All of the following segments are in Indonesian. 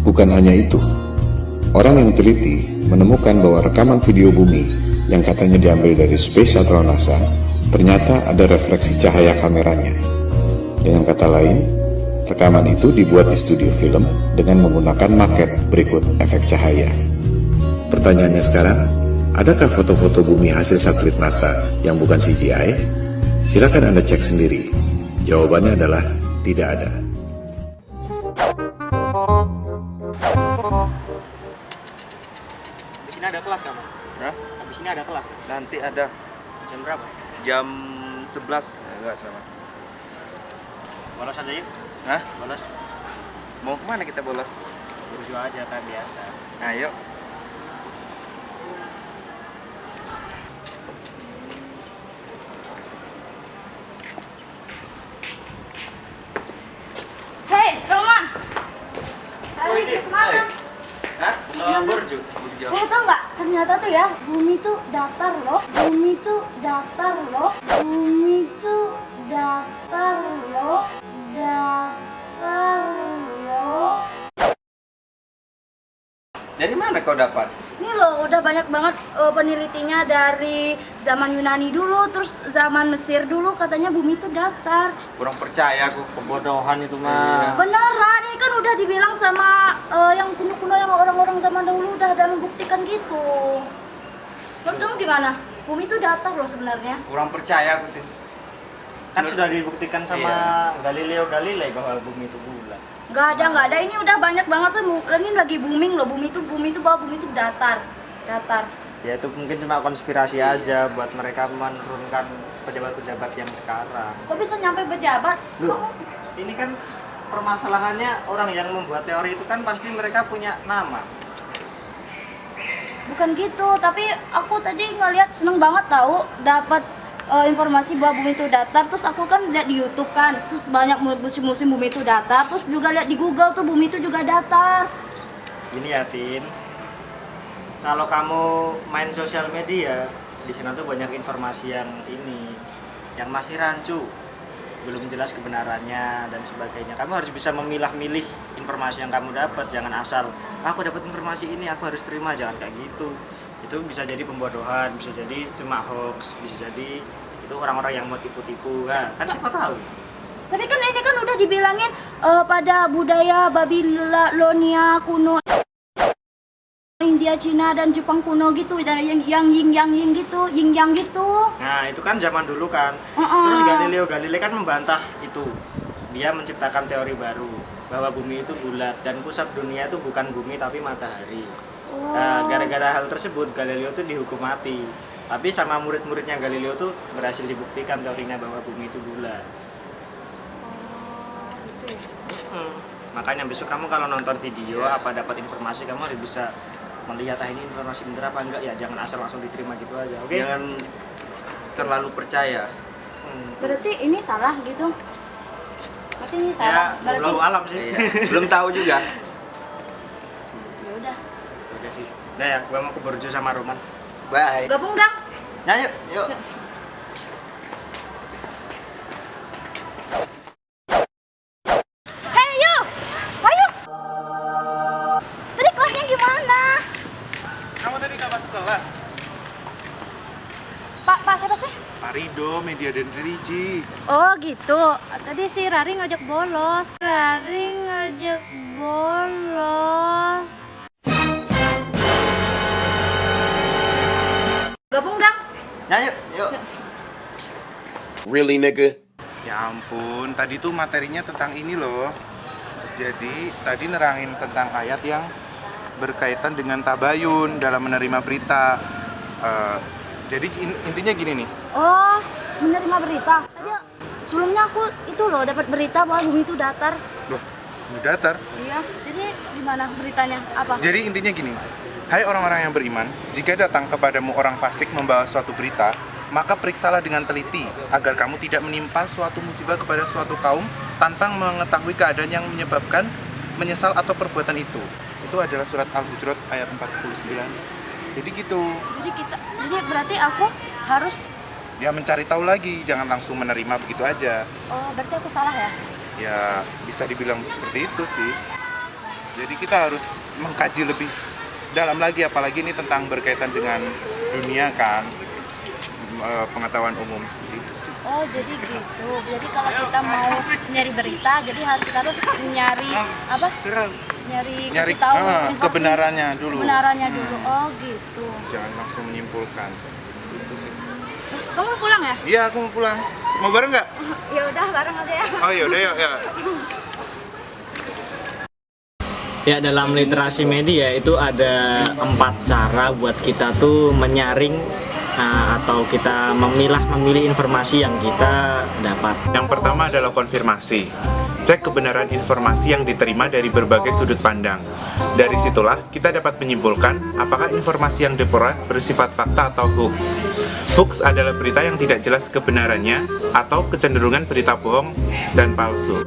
Bukan hanya itu, orang yang teliti menemukan bahwa rekaman video bumi yang katanya diambil dari Space Shuttle NASA ternyata ada refleksi cahaya kameranya. Dengan kata lain, rekaman itu dibuat di studio film dengan menggunakan maket berikut efek cahaya. Pertanyaannya sekarang, adakah foto-foto bumi hasil satelit NASA yang bukan CGI? Silakan Anda cek sendiri. Jawabannya adalah tidak ada. Habis ini ada kelas kamu? Hah? Habis ini ada kelas? Nanti ada Jam berapa? jam 11. Enggak sama. Bolos aja yuk. Hah? Bolos. Mau kemana kita bolos? Berdua aja kan biasa. Ayo. Hei, Roman! Oh, Hai, ini. kemana? Hah? Burju. Tau nggak? Ternyata tuh ya, bumi tuh datar loh. Bumi tuh datar loh. Bumi tuh datar loh. Datar loh. Dari mana kau dapat? Ini loh, udah banyak banget penelitinya dari zaman Yunani dulu, terus zaman Mesir dulu katanya bumi tuh datar. Kurang percaya aku. Pembodohan itu mah. Beneran, ini kan udah dibilang sama yang kuno-kuno, yang orang-orang zaman dahulu udah ada membuktikan gitu. Menurut kamu gimana? Bumi itu datar loh sebenarnya. Kurang percaya aku tuh. Kan sudah dibuktikan sama Galileo Galilei bahwa bumi itu bulat. Nggak ada. Ini udah banyak banget sih. Ini lagi booming loh. Bumi itu bahwa bumi itu datar. Ya itu mungkin cuma konspirasi aja buat mereka menurunkan pejabat-pejabat yang sekarang. Kok bisa nyampe pejabat? Loh, Kok? ini kan permasalahannya orang yang membuat teori itu kan pasti mereka punya nama. Bukan gitu. Tapi aku tadi ngeliat seneng banget tahu dapat informasi bahwa bumi itu datar. Terus aku kan lihat di YouTube kan. Terus banyak musim-musim bumi itu datar. Terus juga lihat di Google tuh bumi itu juga datar. Gini ya Tin, kalau kamu main sosial media, di sana tuh banyak informasi yang masih rancu, belum jelas kebenarannya dan sebagainya. Kamu harus bisa memilah-milih informasi yang kamu dapat, jangan asal aku dapat informasi ini aku harus terima, jangan kayak gitu. Itu bisa jadi pembodohan, bisa jadi cuma hoax, bisa jadi itu orang-orang yang mau tipu-tipu. Nah, kan siapa tahu. Tapi kan ini kan udah dibilangin pada budaya Babilonia kuno, India, Cina dan Jepang kuno gitu, dan yang yin yang gitu. Nah, itu kan zaman dulu kan. Terus Galileo Galilei kan membantah itu. Dia menciptakan teori baru bahwa bumi itu bulat dan pusat dunia itu bukan bumi tapi matahari. Nah, gara-gara hal tersebut Galileo tuh dihukum mati. Tapi sama murid-muridnya Galileo tuh berhasil dibuktikan teorinya bahwa bumi itu bulat. Makanya besok kamu kalau nonton video apa dapat informasi, kamu harus bisa melihat ini informasi benar apa enggak ya, jangan asal langsung diterima gitu aja. Oke? Jangan terlalu percaya. Berarti ini salah gitu. Berarti ini Ya, salah. Berarti belum alam sih. Iya. Belum tahu juga. ya udah. Udah sih. Nah ya, gua mau ke Borjo sama Roman. Bye. Gabung dong. Ya, yuk. Hei, yuk. Ayo. Tadi kelasnya gimana? Kamu tadi nggak masuk kelas? Pak siapa sih? Pak Rido, Media dan Religi. Oh gitu. Tadi si Rari ngajak bolos. Gabung dong. Ya, yuk. Really, nigga? Ya ampun, tadi tuh materinya tentang ini loh. Jadi tadi nerangin tentang ayat yang berkaitan dengan tabayun dalam menerima berita. Jadi intinya gini nih. Oh, menerima berita. Tadi sebelumnya aku itu loh dapat berita bahwa bumi itu datar. Loh, ini datar. Iya. Jadi gimana beritanya? Apa? Jadi intinya gini. Hai orang-orang yang beriman, jika datang kepadamu orang fasik membawa suatu berita, maka periksalah dengan teliti agar kamu tidak menimpa suatu musibah kepada suatu kaum tanpa mengetahui keadaan yang menyebabkan menyesal atau perbuatan itu. Itu adalah surat Al-Hujurat ayat 49. Jadi gitu. Jadi berarti aku harus Ya mencari tahu lagi, jangan langsung menerima begitu aja. berarti aku salah ya? Ya bisa dibilang seperti itu sih. Jadi kita harus mengkaji lebih dalam lagi, apalagi ini tentang berkaitan dengan dunia kan, pengetahuan umum seperti itu sih. Oh jadi gitu. Jadi kalau kita mau nyari berita, jadi kita harus nyari apa? Nyari Nyari kasih tahu informasi- kebenarannya dulu. Kebenarannya dulu. Oh gitu. Jangan langsung menyimpulkan. Gitu sih. Kamu pulang ya? Iya, aku mau pulang. Mau bareng nggak? Ya udah bareng aja ya. Oh ya udah, yuk. Ya, dalam literasi media itu ada 4 cara buat kita tuh menyaring atau kita memilih informasi yang kita dapat. Yang pertama adalah konfirmasi. Cek kebenaran informasi yang diterima dari berbagai sudut pandang. Dari situlah kita dapat menyimpulkan apakah informasi yang diperoleh bersifat fakta atau hoax. Hoax adalah berita yang tidak jelas kebenarannya atau kecenderungan berita bohong dan palsu.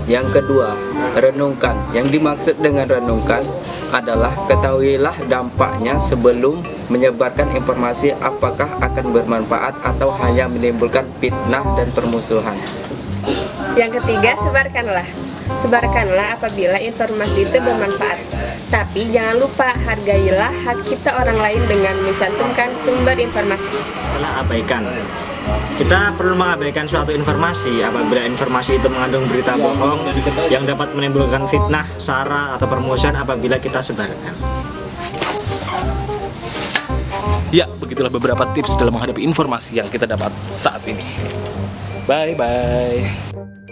Yang kedua, renungkan. Yang dimaksud dengan renungkan adalah ketahuilah dampaknya sebelum menyebarkan informasi, apakah akan bermanfaat atau hanya menimbulkan fitnah dan permusuhan. Yang ketiga, sebarkanlah. Sebarkanlah apabila informasi itu bermanfaat. Tapi jangan lupa hargailah hak cipta orang lain dengan mencantumkan sumber informasi. Adalah abaikan. Kita perlu mengabaikan suatu informasi apabila informasi itu mengandung berita bohong yang dapat menimbulkan fitnah, sara, atau permusuhan apabila kita sebarkan. Ya, begitulah beberapa tips dalam menghadapi informasi yang kita dapat saat ini. Bye-bye.